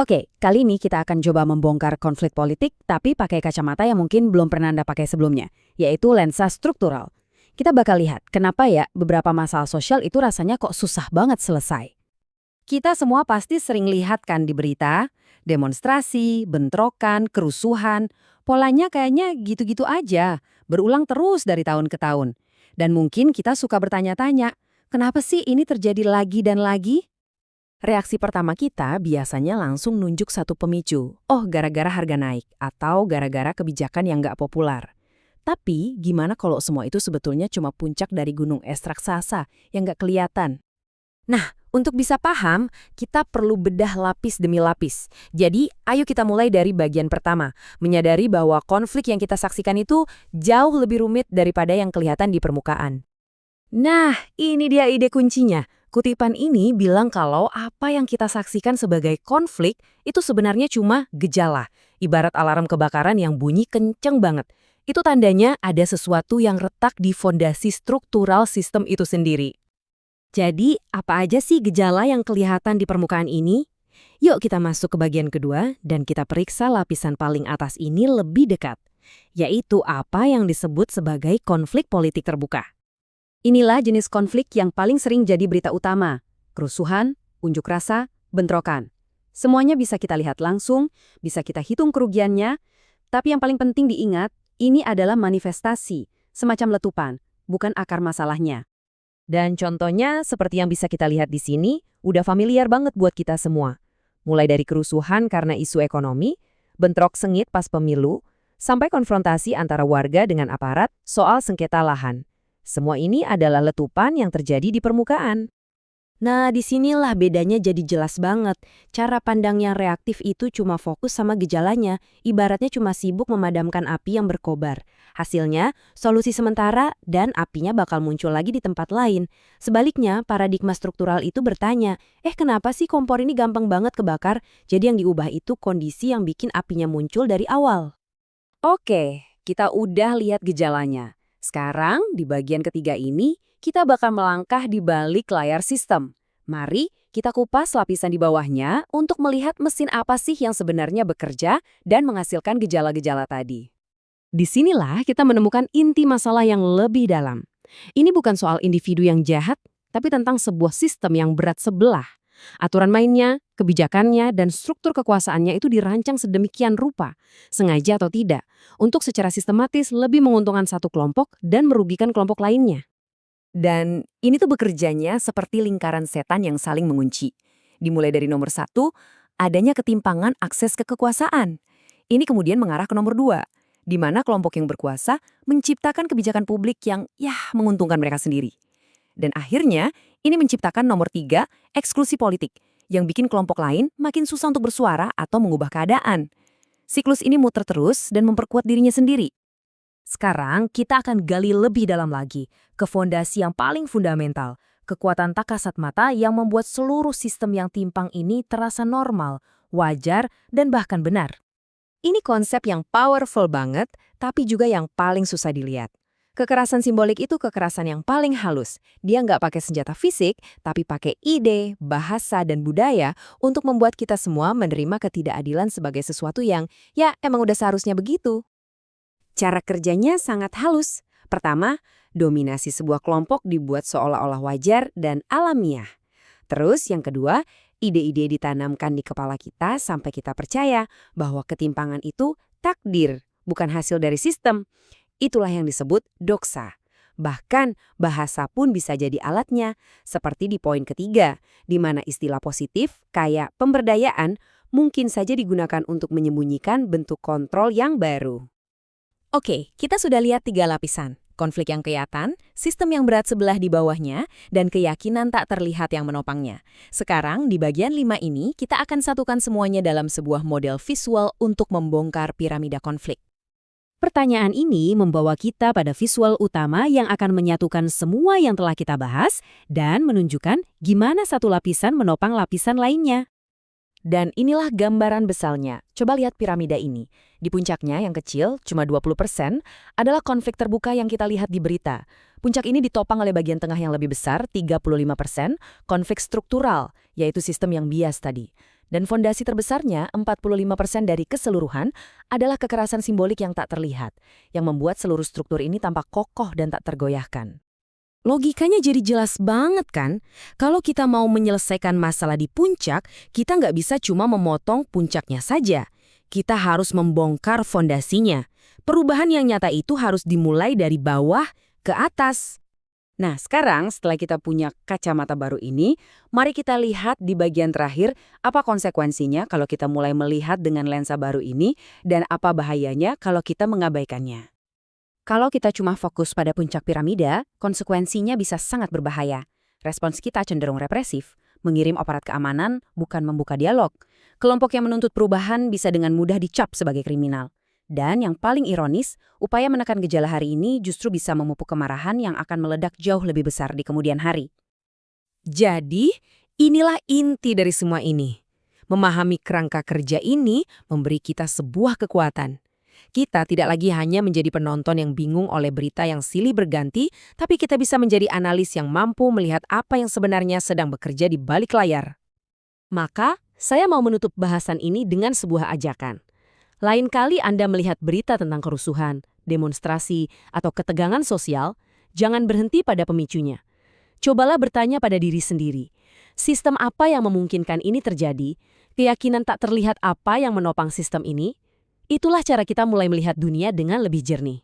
Oke, kali ini kita akan coba membongkar konflik politik, tapi pakai kacamata yang mungkin belum pernah Anda pakai sebelumnya, yaitu lensa struktural. Kita bakal lihat kenapa ya beberapa masalah sosial itu rasanya kok susah banget selesai. Kita semua pasti sering lihat kan di berita, demonstrasi, bentrokan, kerusuhan, polanya kayaknya gitu-gitu aja, berulang terus dari tahun ke tahun. Dan mungkin kita suka bertanya-tanya, kenapa sih ini terjadi lagi dan lagi? Reaksi pertama kita biasanya langsung nunjuk satu pemicu. Oh, gara-gara harga naik atau gara-gara kebijakan yang nggak populer. Tapi, gimana kalau semua itu sebetulnya cuma puncak dari gunung es raksasa yang nggak kelihatan? Nah, untuk bisa paham, kita perlu bedah lapis demi lapis. Jadi, ayo kita mulai dari bagian pertama, menyadari bahwa konflik yang kita saksikan itu jauh lebih rumit daripada yang kelihatan di permukaan. Nah, ini dia ide kuncinya. Kutipan ini bilang kalau apa yang kita saksikan sebagai konflik itu sebenarnya cuma gejala, ibarat alarm kebakaran yang bunyi kenceng banget. Itu tandanya ada sesuatu yang retak di fondasi struktural sistem itu sendiri. Jadi, apa aja sih gejala yang kelihatan di permukaan ini? Yuk kita masuk ke bagian kedua dan kita periksa lapisan paling atas ini lebih dekat, yaitu apa yang disebut sebagai konflik politik terbuka. Inilah jenis konflik yang paling sering jadi berita utama. Kerusuhan, unjuk rasa, bentrokan. Semuanya bisa kita lihat langsung, bisa kita hitung kerugiannya, tapi yang paling penting diingat, ini adalah manifestasi, semacam letupan, bukan akar masalahnya. Dan contohnya seperti yang bisa kita lihat di sini, udah familiar banget buat kita semua. Mulai dari kerusuhan karena isu ekonomi, bentrok sengit pas pemilu, sampai konfrontasi antara warga dengan aparat soal sengketa lahan. Semua ini adalah letupan yang terjadi di permukaan. Nah, disinilah bedanya jadi jelas banget. Cara pandang yang reaktif itu cuma fokus sama gejalanya, ibaratnya cuma sibuk memadamkan api yang berkobar. Hasilnya, solusi sementara dan apinya bakal muncul lagi di tempat lain. Sebaliknya, paradigma struktural itu bertanya, kenapa sih kompor ini gampang banget kebakar? Jadi yang diubah itu kondisi yang bikin apinya muncul dari awal. Oke, kita udah lihat gejalanya. Sekarang, di bagian ketiga ini, kita bakal melangkah di balik layar sistem. Mari kita kupas lapisan di bawahnya untuk melihat mesin apa sih yang sebenarnya bekerja dan menghasilkan gejala-gejala tadi. Disinilah kita menemukan inti masalah yang lebih dalam. Ini bukan soal individu yang jahat, tapi tentang sebuah sistem yang berat sebelah. Aturan mainnya, kebijakannya, dan struktur kekuasaannya itu dirancang sedemikian rupa, sengaja atau tidak, untuk secara sistematis lebih menguntungkan satu kelompok dan merugikan kelompok lainnya. Dan ini tuh bekerjanya seperti lingkaran setan yang saling mengunci. Dimulai dari nomor 1, adanya ketimpangan akses ke kekuasaan. Ini kemudian mengarah ke nomor 2, di mana kelompok yang berkuasa menciptakan kebijakan publik yang menguntungkan mereka sendiri. Dan akhirnya, ini menciptakan nomor 3, eksklusi politik, yang bikin kelompok lain makin susah untuk bersuara atau mengubah keadaan. Siklus ini muter terus dan memperkuat dirinya sendiri. Sekarang, kita akan gali lebih dalam lagi, ke fondasi yang paling fundamental, kekuatan tak kasat mata yang membuat seluruh sistem yang timpang ini terasa normal, wajar, dan bahkan benar. Ini konsep yang powerful banget, tapi juga yang paling susah dilihat. Kekerasan simbolik itu kekerasan yang paling halus. Dia nggak pakai senjata fisik, tapi pakai ide, bahasa, dan budaya untuk membuat kita semua menerima ketidakadilan sebagai sesuatu yang, emang udah seharusnya begitu. Cara kerjanya sangat halus. Pertama, dominasi sebuah kelompok dibuat seolah-olah wajar dan alamiah. Terus yang kedua, ide-ide ditanamkan di kepala kita sampai kita percaya bahwa ketimpangan itu takdir, bukan hasil dari sistem. Itulah yang disebut doksa. Bahkan bahasa pun bisa jadi alatnya, seperti di poin ketiga, di mana istilah positif kayak pemberdayaan mungkin saja digunakan untuk menyembunyikan bentuk kontrol yang baru. Oke, kita sudah lihat 3 lapisan. Konflik yang kelihatan, sistem yang berat sebelah di bawahnya, dan keyakinan tak terlihat yang menopangnya. Sekarang, di bagian 5 ini, kita akan satukan semuanya dalam sebuah model visual untuk membongkar piramida konflik. Pertanyaan ini membawa kita pada visual utama yang akan menyatukan semua yang telah kita bahas dan menunjukkan gimana satu lapisan menopang lapisan lainnya. Dan inilah gambaran besarnya. Coba lihat piramida ini. Di puncaknya yang kecil, cuma 20%, adalah konflik terbuka yang kita lihat di berita. Puncak ini ditopang oleh bagian tengah yang lebih besar, 35%, konflik struktural, yaitu sistem yang bias tadi. Dan fondasi terbesarnya, 45% dari keseluruhan, adalah kekerasan simbolik yang tak terlihat, yang membuat seluruh struktur ini tampak kokoh dan tak tergoyahkan. Logikanya jadi jelas banget kan? Kalau kita mau menyelesaikan masalah di puncak, kita nggak bisa cuma memotong puncaknya saja. Kita harus membongkar fondasinya. Perubahan yang nyata itu harus dimulai dari bawah ke atas. Nah, sekarang setelah kita punya kacamata baru ini, mari kita lihat di bagian terakhir apa konsekuensinya kalau kita mulai melihat dengan lensa baru ini dan apa bahayanya kalau kita mengabaikannya. Kalau kita cuma fokus pada puncak piramida, konsekuensinya bisa sangat berbahaya. Respons kita cenderung represif, mengirim aparat keamanan, bukan membuka dialog. Kelompok yang menuntut perubahan bisa dengan mudah dicap sebagai kriminal. Dan yang paling ironis, upaya menekan gejala hari ini justru bisa memupuk kemarahan yang akan meledak jauh lebih besar di kemudian hari. Jadi, inilah inti dari semua ini. Memahami kerangka kerja ini memberi kita sebuah kekuatan. Kita tidak lagi hanya menjadi penonton yang bingung oleh berita yang silih berganti, tapi kita bisa menjadi analis yang mampu melihat apa yang sebenarnya sedang bekerja di balik layar. Maka, saya mau menutup bahasan ini dengan sebuah ajakan. Lain kali Anda melihat berita tentang kerusuhan, demonstrasi, atau ketegangan sosial, jangan berhenti pada pemicunya. Cobalah bertanya pada diri sendiri, sistem apa yang memungkinkan ini terjadi? Keyakinan tak terlihat apa yang menopang sistem ini? Itulah cara kita mulai melihat dunia dengan lebih jernih.